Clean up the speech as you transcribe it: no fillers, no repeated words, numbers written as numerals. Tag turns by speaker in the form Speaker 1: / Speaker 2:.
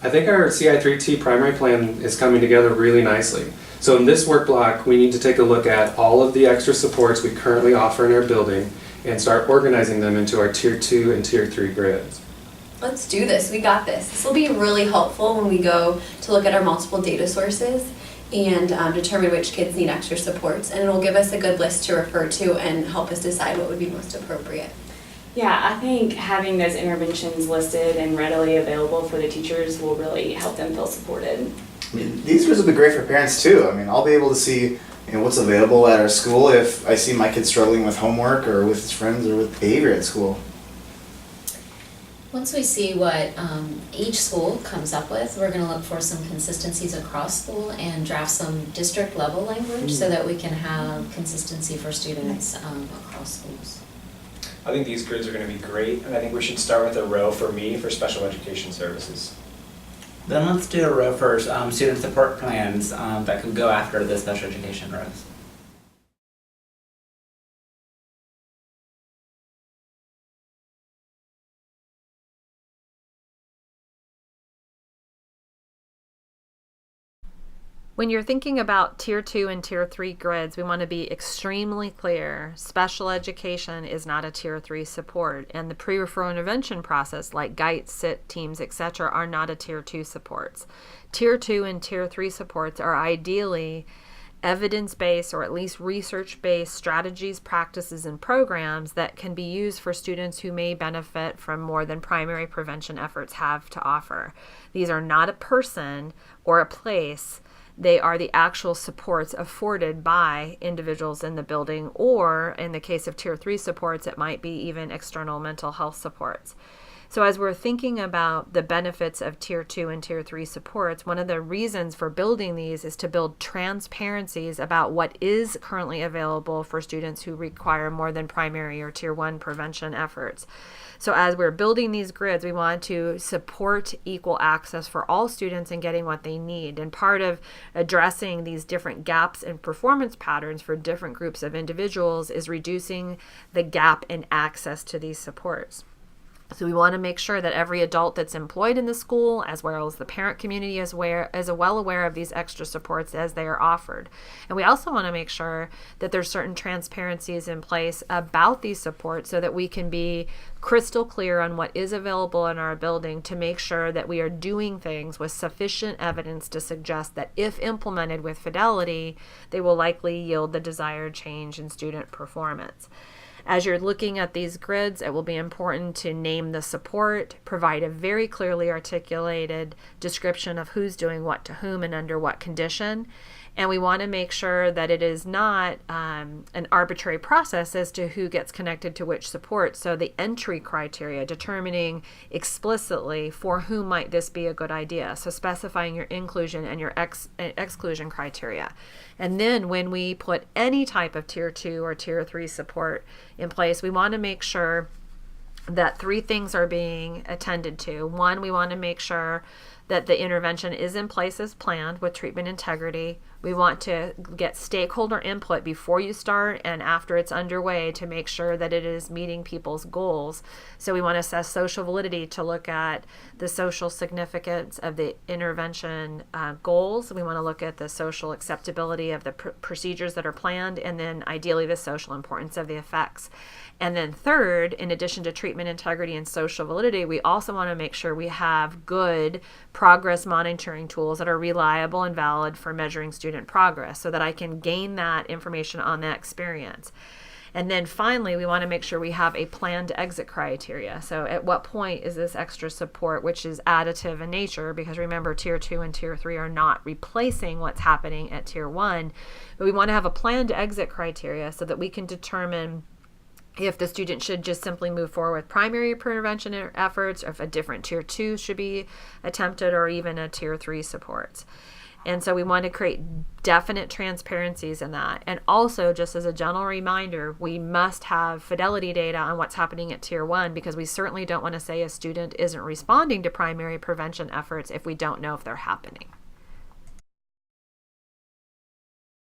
Speaker 1: I think our Ci3T primary plan is coming together really nicely. So in this work block, we need to take a look at all of the extra supports we currently offer in our building and start organizing them into our Tier 2 and Tier 3 grids.
Speaker 2: Let's do this. We got this. This will be really helpful when we go to look at our multiple data sources and determine which kids need extra supports, and it will give us a good list to refer to and help us decide what would be most appropriate.
Speaker 3: Yeah, I think having those interventions listed and readily available for the teachers will really help them feel supported.
Speaker 4: I mean, these grids will be great for parents too. I mean, I'll be able to see what's available at our school if I see my kid struggling with homework or with his friends or with behavior at school.
Speaker 5: Once we see what each school comes up with, we're going to look for some consistencies across school and draft some district level language so that we can have consistency for students across schools.
Speaker 6: I think these grids are going to be great, and I think we should start with a row for me for special education services.
Speaker 7: Then let's do a row for student support plans that can go after the special education rows.
Speaker 8: When you're thinking about Tier 2 and Tier 3 grids, we want to be extremely clear. Special education is not a Tier 3 support, and the pre-referral intervention process like GITE, SIT teams, etc. are not a Tier 2 supports. Tier 2 and Tier 3 supports are ideally evidence-based or at least research-based strategies, practices, and programs that can be used for students who may benefit from more than primary prevention efforts have to offer. These are not a person or a place. They are the actual supports afforded by individuals in the building, or in the case of Tier 3 supports, it might be even external mental health supports. So as we're thinking about the benefits of Tier 2 and Tier 3 supports, one of the reasons for building these is to build transparencies about what is currently available for students who require more than primary or Tier 1 prevention efforts. So as we're building these grids, we want to support equal access for all students in getting what they need. And part of addressing these different gaps in performance patterns for different groups of individuals is reducing the gap in access to these supports. So we want to make sure that every adult that's employed in the school, as well as the parent community, is well aware of these extra supports as they are offered. And we also want to make sure that there's certain transparencies in place about these supports so that we can be crystal clear on what is available in our building to make sure that we are doing things with sufficient evidence to suggest that if implemented with fidelity, they will likely yield the desired change in student performance. As you're looking at these grids, it will be important to name the support, provide a very clearly articulated description of who's doing what to whom and under what condition. And we want to make sure that it is not an arbitrary process as to who gets connected to which support. So the entry criteria, determining explicitly for whom might this be a good idea. So specifying your inclusion and your exclusion criteria. And then when we put any type of Tier 2 or Tier 3 support in place, we want to make sure that three things are being attended to. One, we want to make sure that the intervention is in place as planned with treatment integrity. We want to get stakeholder input before you start and after it's underway to make sure that it is meeting people's goals. So we want to assess social validity to look at the social significance of the intervention goals. We want to look at the social acceptability of the procedures that are planned, and then ideally the social importance of the effects. And then third, in addition to treatment integrity and social validity, we also want to make sure we have good progress monitoring tools that are reliable and valid for measuring student progress so that I can gain that information on that experience. And then finally, we want to make sure we have a planned exit criteria. So at what point is this extra support, which is additive in nature, because remember, Tier 2 and Tier 3 are not replacing what's happening at Tier 1, but we want to have a planned exit criteria so that we can determine if the student should just simply move forward with primary prevention efforts, or if a different Tier 2 should be attempted, or even a Tier 3 supports. And so we want to create definite transparencies in that. And also, just as a general reminder, we must have fidelity data on what's happening at Tier 1, because we certainly don't want to say a student isn't responding to primary prevention efforts if we don't know if they're happening.